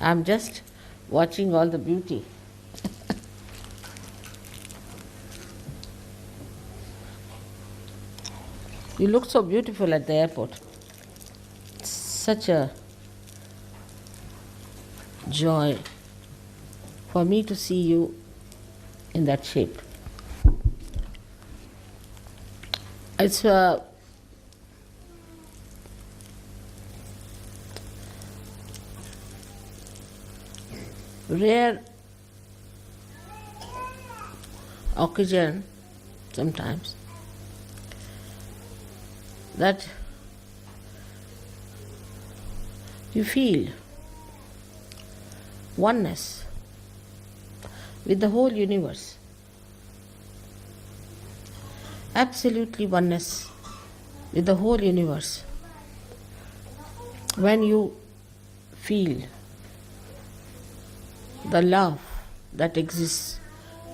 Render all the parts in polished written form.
I'm just watching all the beauty. You look so beautiful at the airport. It's such a joy for me to see you in that shape. It's a rare occasion sometimes that you feel oneness with the whole universe. Absolutely oneness with the whole universe. When you feel the love that exists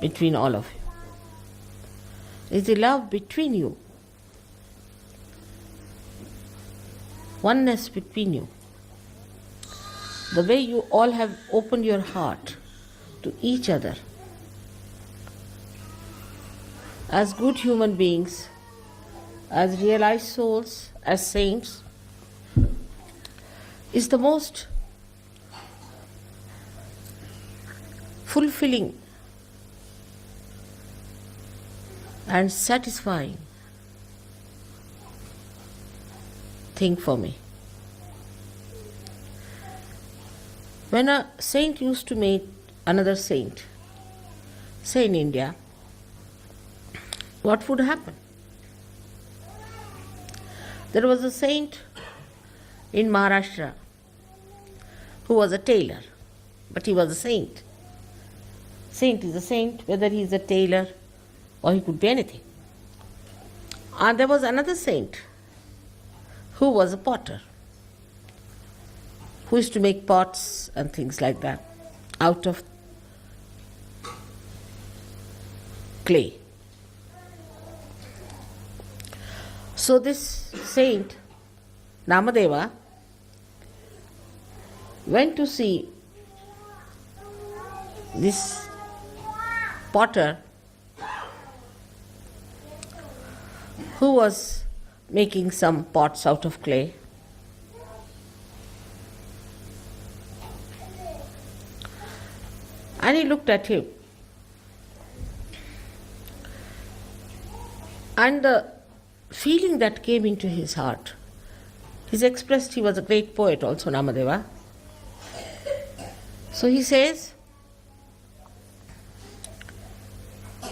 between all of you. It's the love between you. Oneness between you. The way you all have opened your heart to each other as good human beings, as realized souls, as saints, is the most fulfilling and satisfying thing for me. When a saint used to meet another saint, say in India, what would happen? There was a saint in Maharashtra who was a tailor, but he was a saint. Saint is a saint, whether he is a tailor or he could be anything. And there was another saint who was a potter, who used to make pots and things like that out of clay. So this saint, Namadeva, went to see this potter who was making some pots out of clay. And he looked at him. And the feeling that came into his heart, he's expressed, he was a great poet also, Namadeva. So he says,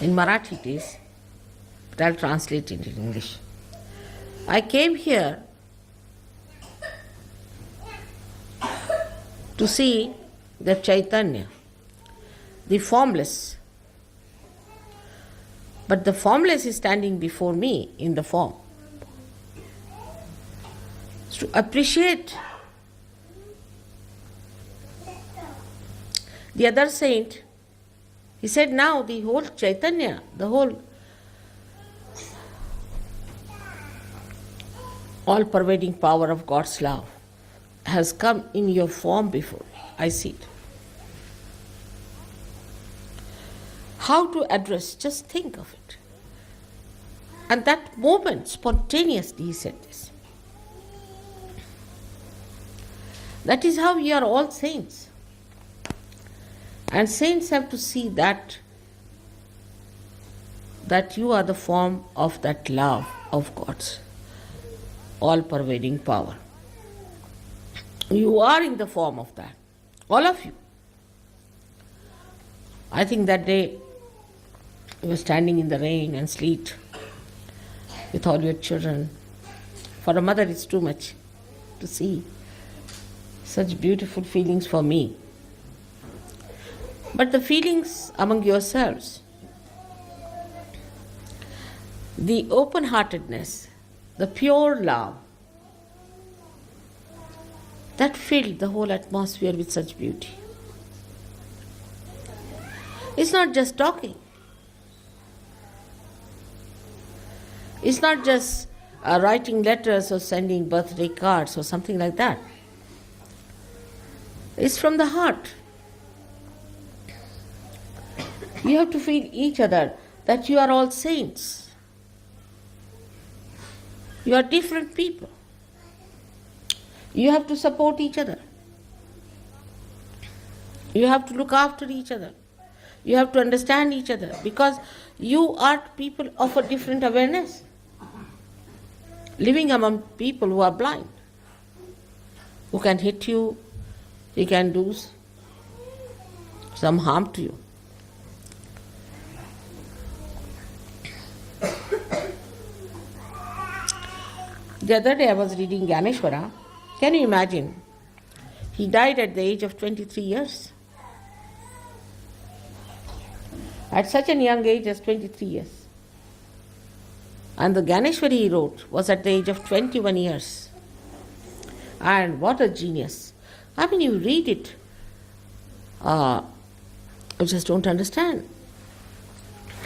in Marathi it is, but I'll translate it in English. I came here to see the Chaitanya, the formless. But the formless is standing before me in the form. To appreciate the other saint, he said, now the whole Chaitanya, the whole all-pervading power of God's love has come in your form before me. I see it. How to address, just think of it. And that moment, spontaneously, he said this. That is how we are all saints. And saints have to see that you are the form of that love of God's all-pervading power. You are in the form of that, all of you. I think that day you were standing in the rain and sleet with all your children. For a mother, it's too much to see such beautiful feelings for me. But the feelings among yourselves, the open-heartedness, the pure love, that filled the whole atmosphere with such beauty. It's not just talking. It's not just writing letters or sending birthday cards or something like that. It's from the heart. You have to feel each other that you are all saints. You are different people. You have to support each other. You have to look after each other. You have to understand each other because you are people of a different awareness, living among people who are blind, who can hit you, he can do some harm to you. The other day I was reading Ganeshwara. Can you imagine? He died at the age of 23 years. At such a young age as 23 years. And the Ganeshwari he wrote was at the age of 21 years. And what a genius. I mean, you read it, you just don't understand.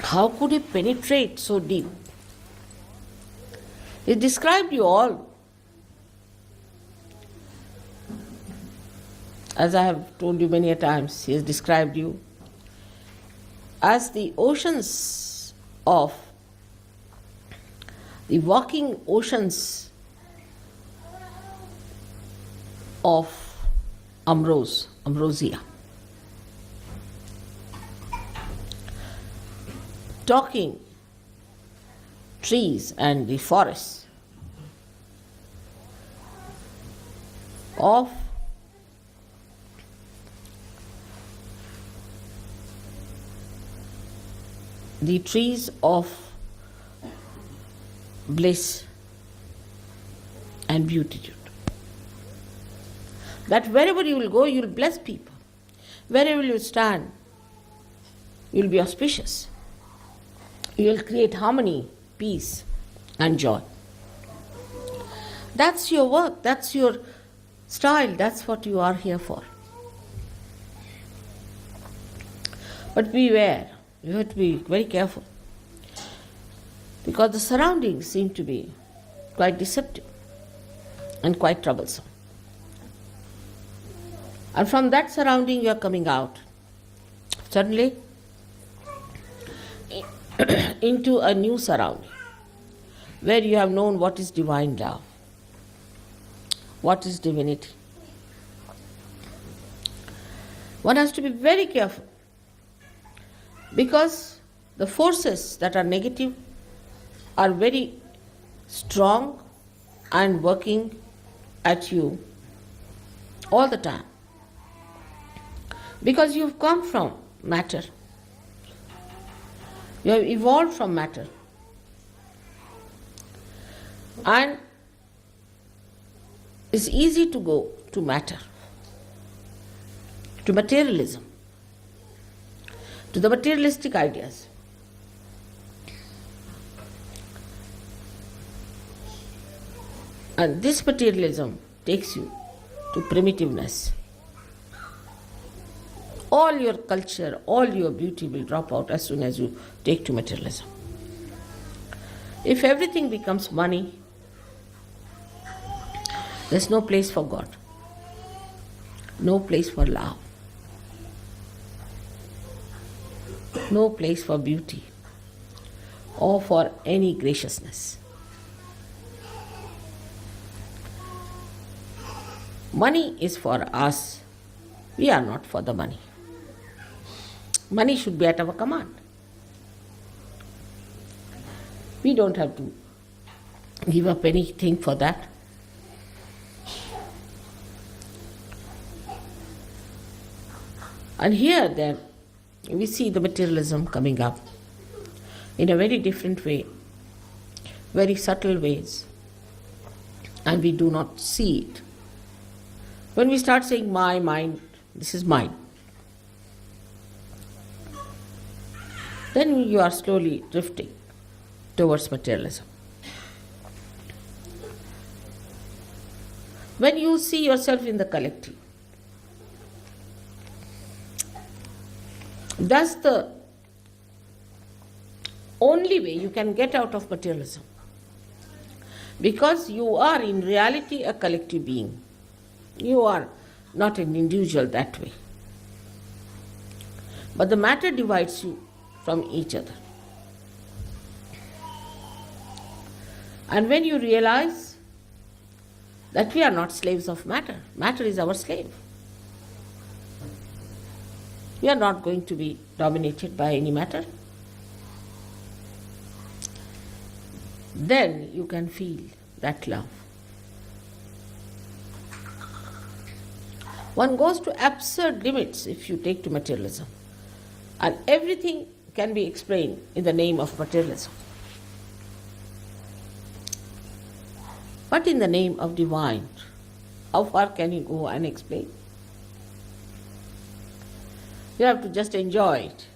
How could he penetrate so deep? He described you all. As I have told you many a times, he has described you as the oceans of, the walking oceans of ambrosia. Talking trees and the forests of the trees of bliss and beatitude. That wherever you will go, you will bless people. Wherever you stand, you will be auspicious. You will create harmony, peace, and joy. That's your work, that's your style, that's what you are here for. But beware, you have to be very careful because the surroundings seem to be quite deceptive and quite troublesome. And from that surrounding you are coming out suddenly into a new surrounding where you have known what is divine love, what is divinity. One has to be very careful because the forces that are negative are very strong and working at you all the time. Because you've come from matter. You have evolved from matter. And it's easy to go to matter, to materialism, to the materialistic ideas. And this materialism takes you to primitiveness. All your culture, all your beauty will drop out as soon as you take to materialism. If everything becomes money, there's no place for God, no place for love, no place for beauty or for any graciousness. Money is for us, we are not for the money. Money should be at our command. We don't have to give up anything for that. And here then we see the materialism coming up in a very different way, very subtle ways, and we do not see it. When we start saying my mind, this is mine, then you are slowly drifting towards materialism. When you see yourself in the collective, that's the only way you can get out of materialism. Because you are in reality a collective being. You are not an individual that way. But the matter divides you from each other. And when you realize that we are not slaves of matter, matter is our slave. We are not going to be dominated by any matter. Then you can feel that love. One goes to absurd limits if you take to materialism. And everything can be explained in the name of materialism. But in the name of divine, how far can you go and explain? You have to just enjoy it.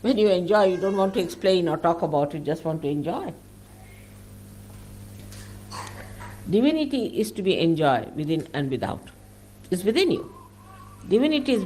When you enjoy, you don't want to explain or talk about it, you just want to enjoy. Divinity is to be enjoyed within and without. It's within you. Divinity is